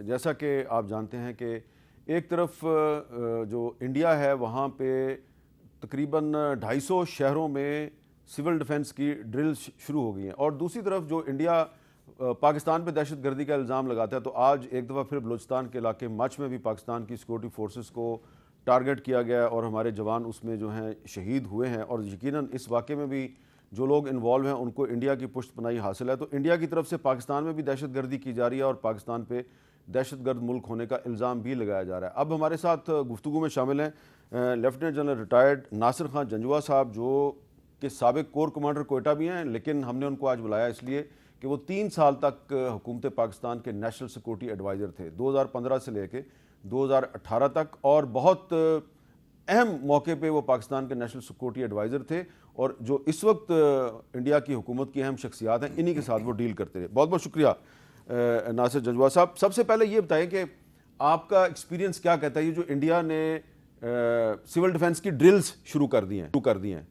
جیسا کہ آپ جانتے ہیں کہ ایک طرف جو انڈیا ہے وہاں پہ تقریباً 250 شہروں میں سول ڈیفنس کی ڈرل شروع ہو گئی ہیں، اور دوسری طرف جو انڈیا پاکستان پہ دہشت گردی کا الزام لگاتا ہے، تو آج ایک دفعہ پھر بلوچستان کے علاقے مچ میں بھی پاکستان کی سیکورٹی فورسز کو ٹارگٹ کیا گیا اور ہمارے جوان اس میں جو ہیں شہید ہوئے ہیں، اور یقیناً اس واقعے میں بھی جو لوگ انوالو ہیں ان کو انڈیا کی پشت پناہی حاصل ہے۔ تو انڈیا کی طرف سے پاکستان میں بھی دہشت گردی کی جا رہی ہے اور پاکستان پہ دہشت گرد ملک ہونے کا الزام بھی لگایا جا رہا ہے۔ اب ہمارے ساتھ گفتگو میں شامل ہیں lieutenant general retired Nasir Khan Janjua صاحب، جو کہ سابق کور کمانڈر کوئٹہ بھی ہیں، لیکن ہم نے ان کو آج بلایا اس لیے کہ وہ 3 سال تک حکومت پاکستان کے نیشنل سیکورٹی ایڈوائزر تھے، 2015 سے لے کے 2018 تک، اور بہت اہم موقع پہ وہ پاکستان کے نیشنل سیکورٹی ایڈوائزر تھے، اور جو اس وقت انڈیا کی حکومت کی اہم شخصیات ہیں انہی کے ساتھ وہ ڈیل کرتے رہے۔ بہت بہت شکریہ ناصر جنجوعہ صاحب۔ سب سے پہلے یہ بتائیں کہ آپ کا ایکسپیرینس کیا کہتا ہے، یہ جو انڈیا نے سول ڈیفنس کی ڈرلز شروع کر دی ہیں،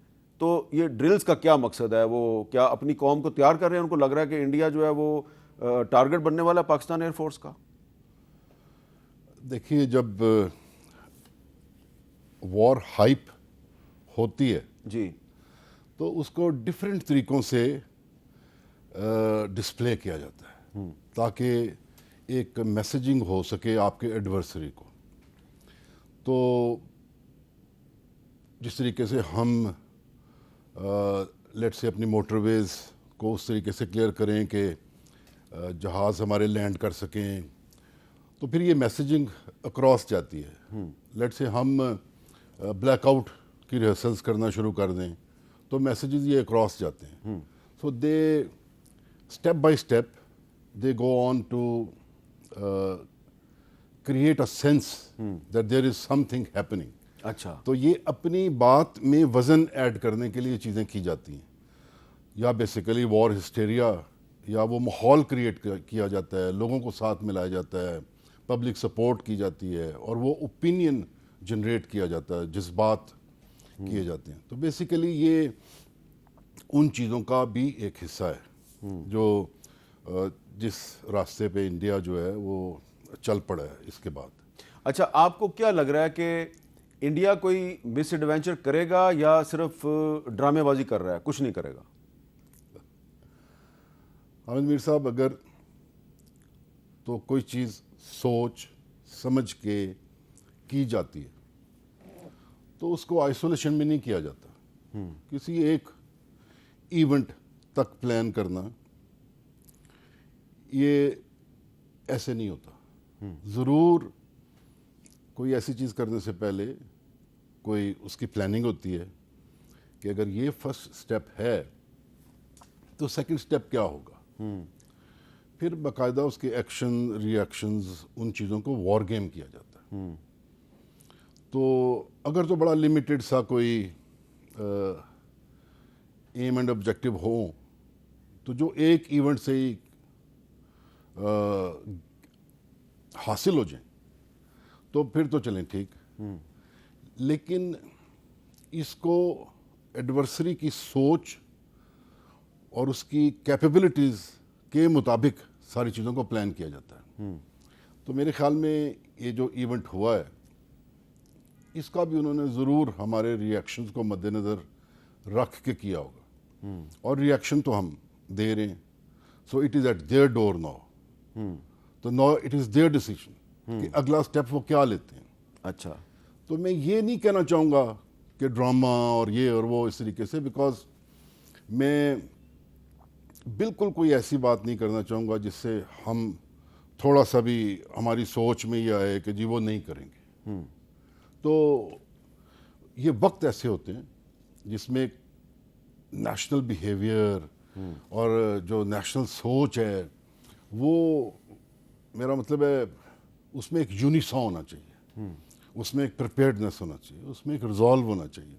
تو یہ ڈرلز کا کیا مقصد ہے؟ وہ کیا اپنی قوم کو تیار کر رہے ہیں؟ ان کو لگ رہا ہے کہ انڈیا جو ہے وہ ٹارگٹ بننے والا پاکستان ایئر فورس کا؟ دیکھیے، جب وار ہائپ ہوتی ہے جی، تو اس کو ڈیفرنٹ طریقوں سے ڈسپلے کیا جاتا ہے تاکہ ایک میسیجنگ ہو سکے آپ کے ایڈورسری کو۔ تو جس طریقے سے ہم لیٹ سے اپنی موٹر ویز کو اس طریقے سے کلیئر کریں کہ جہاز ہمارے لینڈ کر سکیں، تو پھر یہ میسیجنگ اکراس جاتی ہے۔ لیٹ سے ہم بلیک آؤٹ کی ریہرسلز کرنا شروع کر دیں تو میسیجز یہ اکراس جاتے ہیں۔ So they step by step they go on to create a sense that there is something happening. اچھا، تو یہ اپنی بات میں وزن ایڈ کرنے کے لیے چیزیں کی جاتی ہیں، یا بیسیکلی وار ہسٹیریا، یا وہ ماحول کریٹ کیا جاتا ہے، لوگوں کو ساتھ ملایا جاتا ہے، پبلک سپورٹ کی جاتی ہے، اور وہ اوپینین جنریٹ کیا جاتا ہے، جذبات کیے جاتے ہیں۔ تو بیسیکلی یہ ان چیزوں کا بھی ایک حصہ ہے جو جس راستے پہ انڈیا جو ہے وہ چل پڑا ہے اس کے بعد۔ اچھا، آپ کو کیا لگ رہا ہے کہ انڈیا کوئی مس ایڈوینچر کرے گا یا صرف ڈرامے بازی کر رہا ہے، کچھ نہیں کرے گا؟ حامد میر صاحب، اگر تو کوئی چیز سوچ سمجھ کے کی جاتی ہے تو اس کو آئسولیشن میں نہیں کیا جاتا۔ کسی ایک ایونٹ تک پلان کرنا یہ ایسے نہیں ہوتا۔ ضرور کوئی ایسی چیز کرنے سے پہلے کوئی اس کی پلاننگ ہوتی ہے کہ اگر یہ فرسٹ سٹیپ ہے تو سیکنڈ سٹیپ کیا ہوگا، پھر باقاعدہ اس کے ایکشن ری ایکشنز ان چیزوں کو وار گیم کیا جاتا ہے۔ تو اگر تو بڑا لمیٹڈ سا کوئی ایم اینڈ آبجیکٹو ہو تو جو ایک ایونٹ سے ہی حاصل ہو جائیں تو پھر تو چلیں ٹھیک، لیکن اس کو ایڈورسری کی سوچ اور اس کی کیپیبلٹیز کے مطابق ساری چیزوں کو پلان کیا جاتا ہے۔ تو میرے خیال میں یہ جو ایونٹ ہوا ہے اس کا بھی انہوں نے ضرور ہمارے ری ایکشنز کو مد نظر رکھ کے کیا ہوگا، اور ری ایکشن تو ہم دے رہے ہیں۔ So it is at their door now, تو now it is their decision کہ اگلا اسٹیپ وہ کیا لیتے ہیں۔ اچھا، تو میں یہ نہیں کہنا چاہوں گا کہ ڈرامہ اور یہ اور وہ اس طریقے سے، بیکاز میں بالکل کوئی ایسی بات نہیں کرنا چاہوں گا جس سے ہم تھوڑا سا بھی ہماری سوچ میں یہ آئے کہ جی وہ نہیں کریں گے۔ تو یہ وقت ایسے ہوتے ہیں جس میں نیشنل بیہیویئر اور جو نیشنل سوچ ہے وہ، میرا مطلب ہے اس میں ایک یونیسا ہونا چاہیے، اس میں ایک پریپیئرڈنس ہونا چاہیے، اس میں ایک ریزالو ہونا چاہیے۔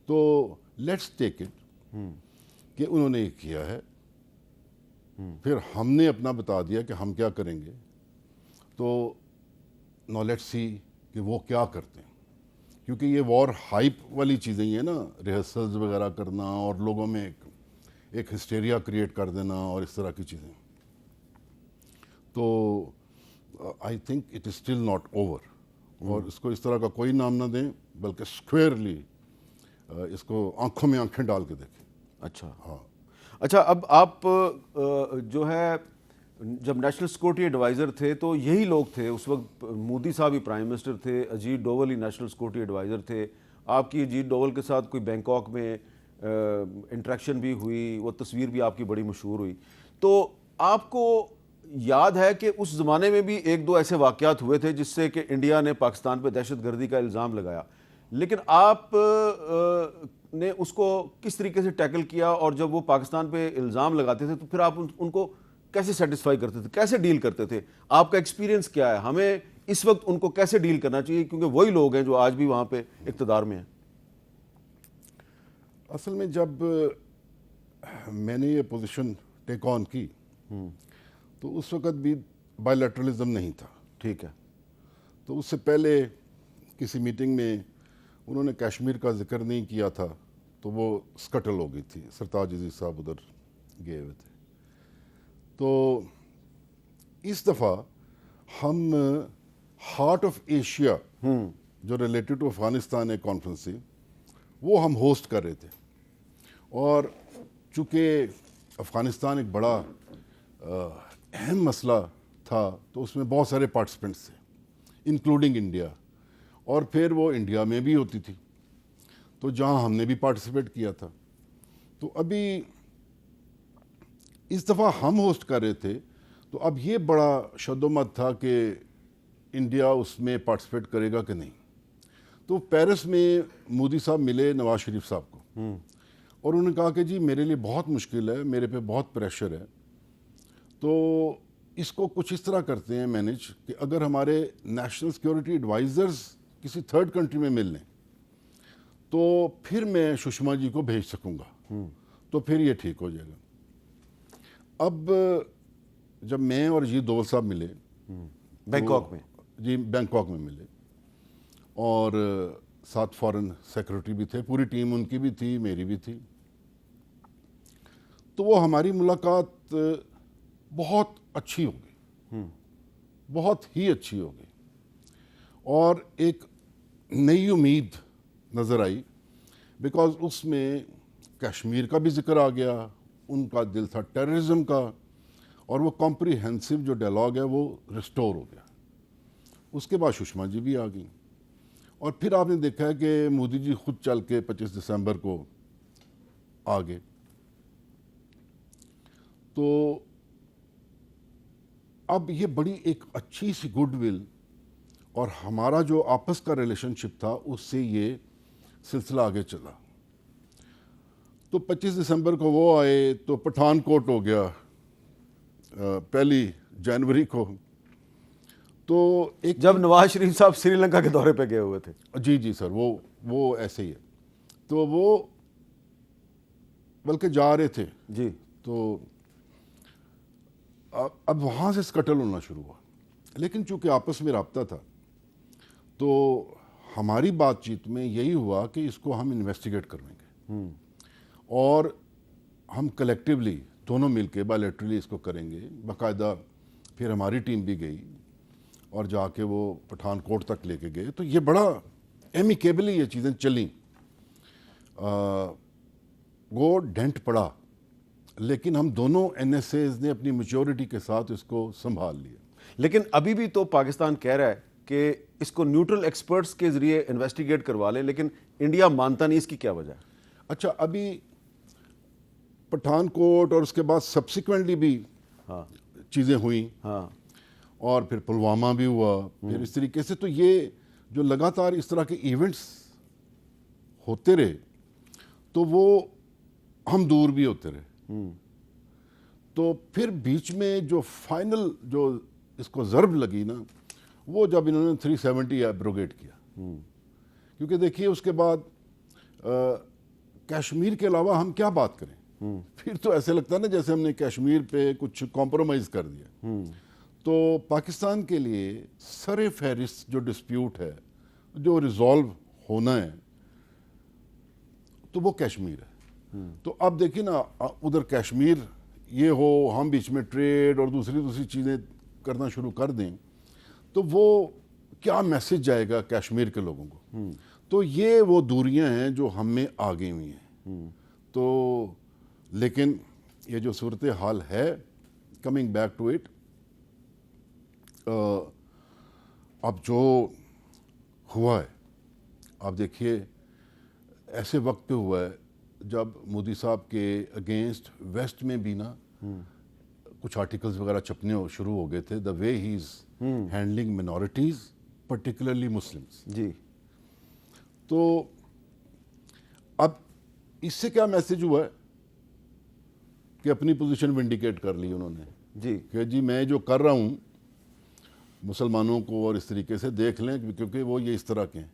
تو لیٹس ٹیک اٹ کہ انہوں نے یہ کیا ہے، پھر ہم نے اپنا بتا دیا کہ ہم کیا کریں گے، تو ناؤ لیٹس سی کہ وہ کیا کرتے ہیں، کیونکہ یہ وار ہائپ والی چیزیں ہی ہیں نا، ریہرسلز وغیرہ کرنا اور لوگوں میں ایک ہسٹیریا کریٹ کر دینا اور اس طرح کی چیزیں۔ تو I think it is still not over. اور اس کو اس طرح کا کوئی نام نہ دیں, بلکہ اسکویئرلی اس کو آنکھوں میں آنکھیں ڈال کے دیکھیں. اچھا ہاں, اچھا, اب آپ جو ہے جب نیشنل سیکورٹی ایڈوائزر تھے تو یہی لوگ تھے اس وقت, مودی صاحب ہی پرائم منسٹر تھے, اجیت ڈوول ہی نیشنل سیکورٹی ایڈوائزر تھے. آپ کی اجیت ڈوول کے ساتھ کوئی بینکاک میں انٹریکشن بھی ہوئی, وہ تصویر بھی آپ کی بڑی مشہور ہوئی. تو آپ کو یاد ہے کہ اس زمانے میں بھی ایک دو ایسے واقعات ہوئے تھے جس سے کہ انڈیا نے پاکستان پہ دہشت گردی کا الزام لگایا, لیکن آپ نے اس کو کس طریقے سے ٹیکل کیا, اور جب وہ پاکستان پہ الزام لگاتے تھے تو پھر آپ ان کو کیسے سیٹسفائی کرتے تھے, کیسے ڈیل کرتے تھے؟ آپ کا ایکسپیرینس کیا ہے؟ ہمیں اس وقت ان کو کیسے ڈیل کرنا چاہیے, کیونکہ وہی لوگ ہیں جو آج بھی وہاں پہ اقتدار میں ہیں. اصل میں جب میں نے یہ پوزیشن ٹیک آن کی تو اس وقت بھی بائی لیٹرلزم نہیں تھا. ٹھیک ہے. تو اس سے پہلے کسی میٹنگ میں انہوں نے کشمیر کا ذکر نہیں کیا تھا تو وہ سکٹل ہو گئی تھی, سرتاج عزیز صاحب ادھر گئے ہوئے تھے. تو اس دفعہ ہم ہارٹ آف ایشیا جو ریلیٹڈ ٹو افغانستان ایک کانفرنس تھی وہ ہم ہوسٹ کر رہے تھے, اور چونکہ افغانستان ایک بڑا اہم مسئلہ تھا تو اس میں بہت سارے پارٹیسپینٹس تھے انکلوڈنگ انڈیا, اور پھر وہ انڈیا میں بھی ہوتی تھی تو جہاں ہم نے بھی پارٹیسپیٹ کیا تھا. تو ابھی اس دفعہ ہم ہوسٹ کر رہے تھے تو اب یہ بڑا شد و مت تھا کہ انڈیا اس میں پارٹیسپیٹ کرے گا کہ نہیں. تو پیرس میں مودی صاحب ملے نواز شریف صاحب کو, اور انہوں نے کہا کہ جی میرے لیے بہت مشکل ہے, میرے پہ بہت پریشر ہے, تو اس کو کچھ اس طرح کرتے ہیں مینیج کہ اگر ہمارے نیشنل سیکورٹی ایڈوائزرز کسی تھرڈ کنٹری میں مل لیں تو پھر میں سشما جی کو بھیج سکوں گا, تو پھر یہ ٹھیک ہو جائے گا. اب جب میں اور اجیت ڈوول صاحب ملے بینکاک میں, جی بینکاک میں ملے, اور ساتھ فارن سیکرٹری بھی تھے, پوری ٹیم ان کی بھی تھی, میری بھی تھی. تو وہ ہماری ملاقات بہت اچھی ہو گئی, بہت ہی اچھی ہو گئی, اور ایک نئی امید نظر آئی, بیکاز اس میں کشمیر کا بھی ذکر آ گیا, ان کا دل تھا ٹیررزم کا, اور وہ کمپریہنسو جو ڈائلاگ ہے وہ ریسٹور ہو گیا. اس کے بعد سشما جی بھی آ گئیں, اور پھر آپ نے دیکھا ہے کہ مودی جی خود چل کے 25 دسمبر کو آ گئے. تو اب یہ بڑی ایک اچھی سی گڈ ول, اور ہمارا جو آپس کا ریلیشن شپ تھا اس سے یہ سلسلہ آگے چلا. تو 25 دسمبر کو وہ آئے تو پٹھان کوٹ ہو گیا 1 جنوری کو. تو ایک جب نواز شریف صاحب سری لنکا کے دورے پہ گئے ہوئے تھے. جی جی سر, وہ ایسے ہی ہے. تو وہ بلکہ جا رہے تھے جی, تو اب وہاں سے سکٹل ہونا شروع ہوا, لیکن چونکہ آپس میں رابطہ تھا تو ہماری بات چیت میں یہی ہوا کہ اس کو ہم انویسٹیگیٹ کرویں گے, اور ہم کلیکٹیولی دونوں مل کے بائیلیٹرلی اس کو کریں گے. باقاعدہ پھر ہماری ٹیم بھی گئی اور جا کے وہ پٹھان کوٹ تک لے کے گئے. تو یہ بڑا ایمیکیبلی یہ چیزیں چلیں, وہ ڈینٹ پڑا, لیکن ہم دونوں این ایس ایز نے اپنی میچورٹی کے ساتھ اس کو سنبھال لیا. لیکن ابھی بھی تو پاکستان کہہ رہا ہے کہ اس کو نیوٹرل ایکسپرٹس کے ذریعے انویسٹیگیٹ کروا لیں, لیکن انڈیا مانتا نہیں. اس کی کیا وجہ ہے؟ اچھا, ابھی پٹھان کوٹ اور اس کے بعد سبسیکوینٹلی بھی چیزیں ہوئیں, اور پھر پلوامہ بھی ہوا, پھر اس طریقے سے. تو یہ جو لگاتار اس طرح کے ایونٹس ہوتے رہے تو وہ ہم دور بھی ہوتے رہے. تو پھر بیچ میں جو فائنل جو اس کو ضرب لگی نا, وہ جب انہوں نے 370 ایبروگیٹ کیا. کیونکہ دیکھیے اس کے بعد کشمیر کے علاوہ ہم کیا بات کریں, پھر تو ایسے لگتا ہے نا جیسے ہم نے کشمیر پہ کچھ کمپرومائز کر دیا. تو پاکستان کے لیے سر فہرست جو ڈسپیوٹ ہے, جو ریزالو ہونا ہے, تو وہ کشمیر ہے. تو اب دیکھیں نا, ادھر کشمیر یہ ہو, ہم بیچ میں ٹریڈ اور دوسری چیزیں کرنا شروع کر دیں, تو وہ کیا میسج جائے گا کشمیر کے لوگوں کو. تو یہ وہ دوریاں ہیں جو ہم میں آ گئی ہوئی ہیں. تو لیکن یہ جو صورتحال ہے, کمنگ بیک ٹو اٹ, اب جو ہوا ہے, آپ دیکھیے ایسے وقت پہ ہوا ہے جب مودی صاحب کے اگینسٹ ویسٹ میں بھی نا کچھ آرٹیکلز وغیرہ چھپنے شروع ہو گئے تھے, the way he is handling minorities particularly Muslims. جی. تو اب اس سے کیا میسج ہوا ہے کہ اپنی پوزیشن ونڈیکیٹ کر لی انہوں نے جی. کہ جی میں جو کر رہا ہوں مسلمانوں کو اور اس طریقے سے دیکھ لیں کیونکہ وہ یہ اس طرح کے ہیں.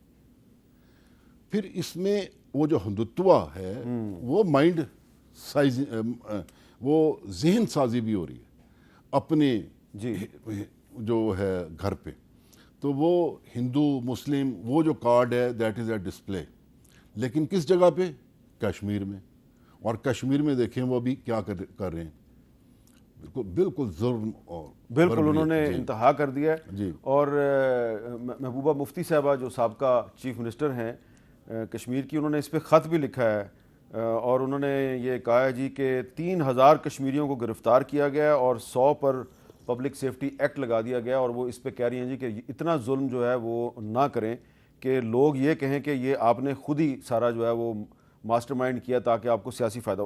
پھر اس میں وہ جو ہندوتوا ہے وہ مائنڈ سائز, وہ ذہن سازی بھی ہو رہی ہے اپنے جی. جو ہے گھر پہ. تو وہ ہندو مسلم وہ جو کارڈ ہے دیٹ از اے ڈسپلے, لیکن کس جگہ پہ؟ کشمیر میں. اور کشمیر میں دیکھیں وہ ابھی کیا کر رہے ہیں, بالکل ظلم اور بالکل انہوں نے انتہا کر دیا ہے. جی. اور محبوبہ مفتی صاحبہ جو سابقہ چیف منسٹر ہیں کشمیر کی, انہوں نے اس پہ خط بھی لکھا ہے اور انہوں نے یہ کہا ہے جی کہ 3000 کشمیریوں کو گرفتار کیا گیا اور 100 پر پبلک سیفٹی ایکٹ لگا دیا گیا, اور وہ اس پہ کہہ رہی ہیں جی کہ اتنا ظلم جو ہے وہ نہ کریں کہ لوگ یہ کہیں کہ یہ آپ نے خود ہی سارا جو ہے وہ ماسٹر مائنڈ کیا تاکہ آپ کو سیاسی فائدہ